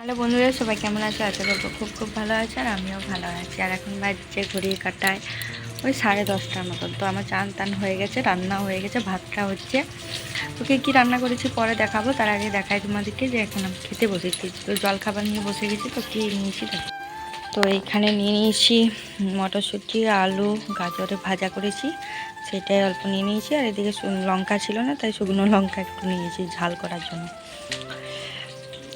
Hello বন্ধুরা, সবাই কেমন আছো? আশা করবো খুব খুব ভালো আছে, আর আমিও ভালো আছি। আর এখন বাজছে ঘড়ির কাঁটায় ওই 10:30টার মতন। তো আমার চান টান হয়ে গেছে, রান্না হয়ে গেছে, ভাতটা হচ্ছে। তোকে কী রান্না করেছি পরে দেখাবো, তার আগে দেখাই তোমাদেরকে যে এখন আমি খেতে বসেছি। তো জল খাবার নিয়ে বসে গেছি। তো কী নিয়েছি দেখো। তো এইখানে নিয়ে নিয়েছি মটরশুঁটি, আলু, গাজরে ভাজা করেছি, সেটাই অল্প নিয়ে নিয়েছি। আর এদিকে লঙ্কা ছিল না, তাই শুকনো লঙ্কা একটু নিয়েছি ঝাল করার জন্য।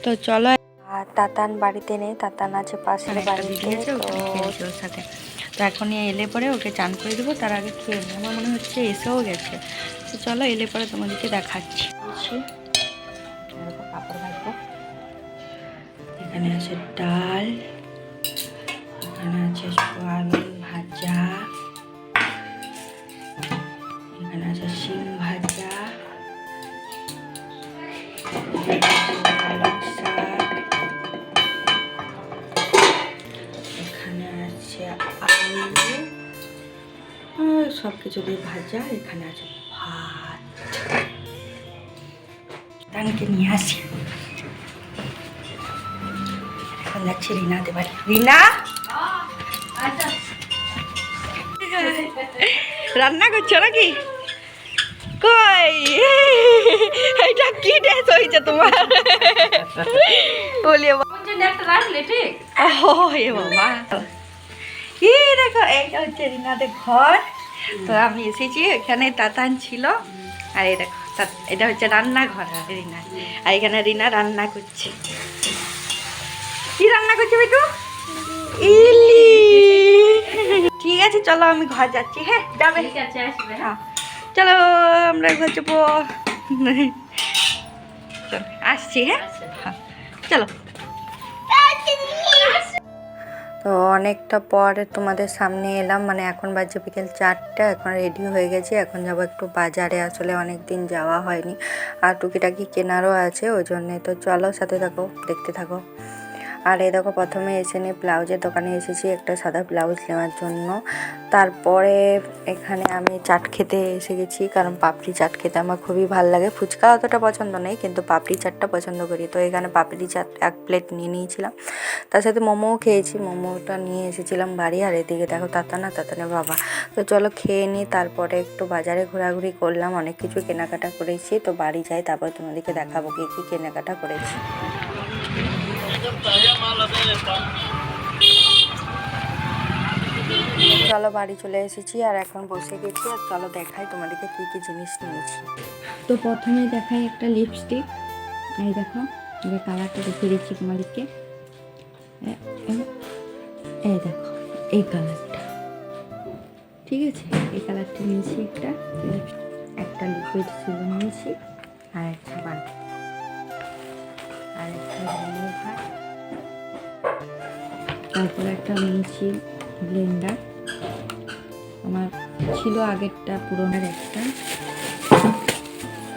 তো চলো। আর তাতান বাড়িতে নেই, তাতান আছে পাশের বাড়িতে, তো খেলছে ওর সাথে। তো এখন এলে পরে ওকে চান করে দেবো, তার আগে খেয়ে নিই। আমার মনে হচ্ছে এসেও গেছে। তো চলো, এলে পরে তোমাদেরকে দেখাচ্ছি। পাপড় ভাজবো, এখানে আছে ডাল, এখানে আছে সোয়াবিন ভাজা, এখানে আছে শিম ভাজা, পালং শাক, এখানে আছে আলু, সব কিছু দিয়ে ভাজা। এখানে আছে ভাত। তানকে নিয়ে আসি। এখন যাচ্ছি রিনাদের বাড়ি। রিনা, রান্না করছো নাকি? কই এটা কি ড্রেস হয়েছে তোমার? বলি বাবা, কি দেখো, এইটা হচ্ছে রিনাদের ঘর। তো আমি এসেছি, এখানে তাতান ছিল। আর এই দেখো, এটা হচ্ছে রান্নাঘর রিনা। আর এখানে রিনা রান্না করছে। কি রান্না করছে বেটু? ইলি। ঠিক আছে, চলো আমি ঘর যাচ্ছি। হ্যাঁ যাবে, হ্যাঁ চলো আমরা ঘর যাবো। আসছি। হ্যাঁ চলো। তো অনেকটা পরে তোমাদের সামনে এলাম, মানে এখন বাজে বিকেল 4টা। এখন রেডি হয়ে গেছি, এখন যাবো একটু বাজারে। আসলে অনেক দিন যাওয়া হয়নি, আর টুকিটাকি কেনারও আছে, ওই জন্যে। তো চলো, সাথে থাকো, দেখতে থাকো। আর এই দেখো, প্রথমে এসে নিয়ে ব্লাউজের দোকানে এসেছি একটা সাদা ব্লাউজ নেওয়ার জন্য। তারপরে এখানে আমি চাট খেতে এসে গেছি, কারণ পাপড়ি চাট খেতে আমার খুবই ভালো লাগে। ফুচকা অতটা পছন্দ নেই, কিন্তু পাপড়ি চাটটা পছন্দ করি। তো এখানে পাপড়ি চাট 1 প্লেট নিয়ে নিয়েছিলাম, তার সাথে মোমোও খেয়েছি। মোমোটা নিয়ে এসেছিলাম বাড়ি। আর এদিকে দেখো তাতানের বাবা। তো চলো খেয়ে নিই, তারপরে একটু বাজারে ঘোরাঘুরি করলাম, অনেক কিছু কেনাকাটা করেছি। তো বাড়ি যাই, তারপর তোমাদেরকে দেখাবো কী কী কেনাকাটা করেছি। চলো বাড়ি চলে এসেছি, আর এখন বসে গেছি। আর চলো দেখাই তোমাদেরকে কী কী জিনিস নিয়েছি। তো প্রথমে দেখাই একটা লিপস্টিক। এই দেখো, এই কালারটা দেখিয়ে দিচ্ছি তোমাদেরকে। এই দেখো, এই কালারটা, ঠিক আছে? এই কালারটা নিয়েছি একটা লিকুইড সিরাম নিয়েছি, আর একটা বাটি, আর একটা রিমুভার, তারপরে একটা নিয়েছি ব্লেন্ডার। আমার ছিল আগেরটা পুরোনোর একটা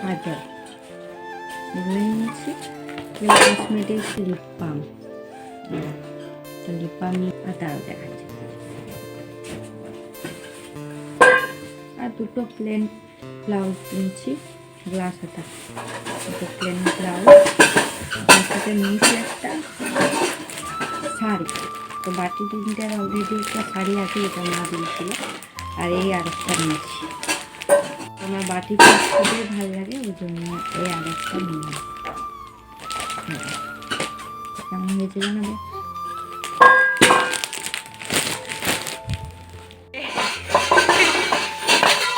কাজল, এগুলো নিয়েছি। কসমেটিক্স লিপ বাম, তো লিপ বাম তাও দেখাচ্ছে। আর দুটো প্লেন ব্লাউজ নিয়েছি, গ্লাস হাতা, দুটো প্লেন ব্লাউজ। তার সাথে নিয়েছি একটা শাড়ি। তো বাটি 3টার অলরেডি একটা শাড়ি আছে, যেটা মা দিয়েছিল। আর এই আরেকটা নিয়েছি, আমার বাটি খুবই ভালো লাগে, ওই জন্য এই আরেকটা নিয়ে। কেমন হয়েছে জানাবে?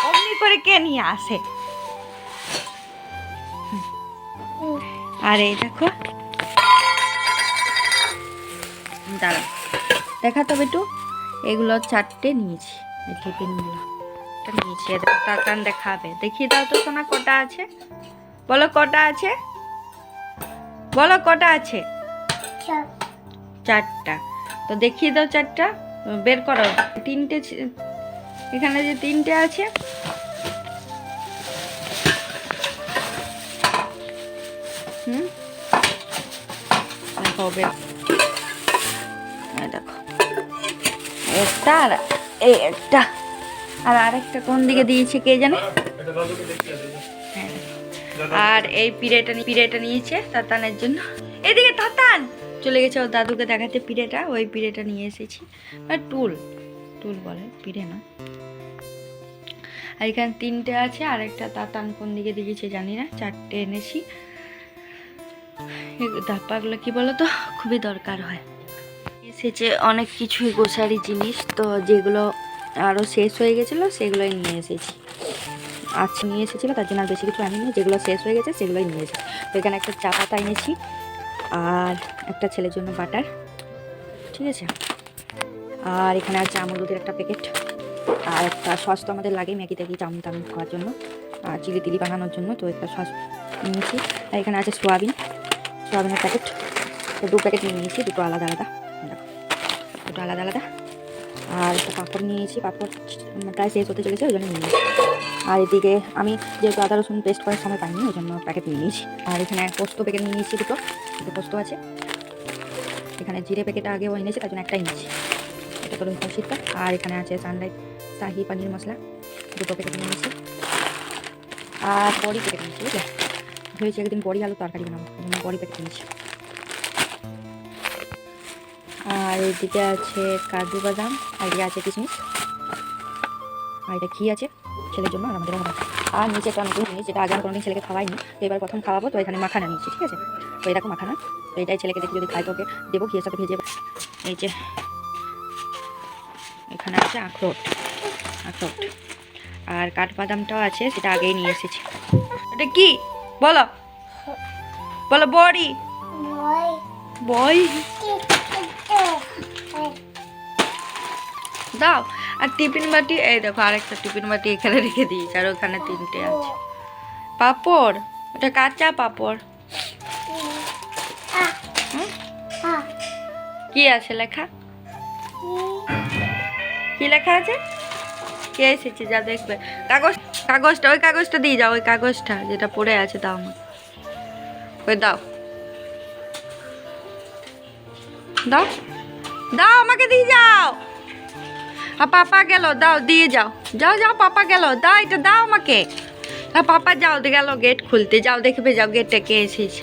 অমনি করে কে নিয়ে আসে? আর এই দেখো, দাঁড়া দেখা তো বেটু, এগুলো 4টে নিয়েছি। এই টিফিনগুলো নিয়েছি। তাতান দেখাবে, দেখিয়ে দাও তো সোনা, কটা আছে বলো? কটা আছে বলো? কটা আছে? 4টা। তো দেখিয়ে দাও 4টা, বের করো। 3টে, এখানে যে 3টে আছে, দেখো বের, দেখো একটা, আর এই একটা, আর আরেকটা কোন দিকে দিয়েছে কে জানে। আর এই পিড়েটা নিয়েছে তাতানের জন্য। এদিকে তাতান, চলে গেছে ওর দাদুকে দেখাতে পিড়েটা, ওই পিড়েটা নিয়ে এসেছি। আর টুল টুল বলে, পিড়ে না। আর এখানে 3টে আছে, আর একটা তাতান কোন দিকে দিয়েছে জানি না, 4টে এনেছি। ধাপ্পাগুলো কি বলো তো খুবই দরকার হয়। এসেছে অনেক কিছুই গোছারি জিনিস, তো যেগুলো আরও শেষ হয়ে গেছিলো সেগুলোই নিয়ে এসেছি। আচ্ছা নিয়ে এসেছিলো, তার জন্য আর বেশি কিছু আনিনি, যেগুলো শেষ হয়ে গেছে সেগুলোই নিয়ে এসেছি। তো এখানে একটা চা পাতা এনেছি, আর একটা ছেলের জন্য বাটার, ঠিক আছে। আর এখানে আছে আমুল দুধের একটা প্যাকেট, আর একটা সস তো আমাদের লাগে ম্যাগি ট্যাগি চাউমিন টাউমিন খাওয়ার জন্য, আর চিলি টিলি বানানোর জন্য, তো একটা সস নিয়েছি। আর এখানে আছে সোয়াবিনের প্যাকেট, তো 2 প্যাকেট নিয়ে নিয়েছি, দুটো আলাদা আলাদা, দুটো আলাদা আলাদা। আর একটা পাঁপড় নিয়েছি, পাঁপড় প্রায় শেষ হতে চলেছে ওই জন্য নিয়ে নিয়েছি। আর এদিকে আমি যেহেতু আদা রসুন পেস্ট করার সময় পাইনি ওই জন্য প্যাকেট নিয়ে নিয়েছি। আর এখানে পোস্ত প্যাকেট নিয়ে নিয়েছি, দুটো পোস্ত আছে। এখানে জিরে প্যাকেটটা আগেও এনেছি, তার জন্য একটাই নিয়েছি, এটা তো রয়েছে শীতটা। আর এখানে আছে সানরাইজ শাহি পনির মশলা, 2 প্যাকেট নিয়ে নিয়েছি। আর বড়ি প্যাকেট নিয়েছি, বুঝলে ভেবেছি একদিন বড়ি আলু তরকারি বানাবো, ওই জন্য বড়ি প্যাকেট নিয়েছি। আর এদিকে আছে কাজু বাদাম, আর এদিকে আছে কিশমিশ, আর এটা ঘি আছে ছেলের জন্য আর আমাদের হবে। আর নিচে একটা নতুন জিনিস যেটা আগে আমি কোনোদিন ছেলেকে খাওয়াইনি, তো এবার প্রথম খাওয়াবো, তো এখানে মাখানা নিচ্ছি, ঠিক আছে। তো এই দেখো মাখানা, তো এটাই ছেলেকে দেখি যদি খাই তো ওকে দেবো ঘিয়ের সাথে ভেজে। এই যে এখানে আছে আখরোট, আর কাঠবাদামটাও আছে, সেটা আগেই নিয়ে এসেছি। এটা কি বলো বলো, বড়ি বই দাও। আর টিফিন বাটি, এই দেখো আরেকটা টিফিন বাটি এখানে রেখে দিয়েছি, আর ওখানে 3টে আছে। পাঁপড়, ওটা কাঁচা পাঁপড়। কি আছে লেখা, কি লেখা আছে, কে এসেছে যা দেখবে। কাগজটা ওই কাগজটা দিয়ে যাও, ওই কাগজটা যেটা পড়ে আছে দাও আমাকে, ওই দাও দাও দাও আমাকে দিয়ে যাও। আর পাপা গেল, দাও দিয়ে যাও, যাও যাও পাপা গেল, দাও এটা দাও আমাকে। আর পাপা যাও গেল গেট খুলতে, যাও দেখবে যাও গেটটা কে এসেছে।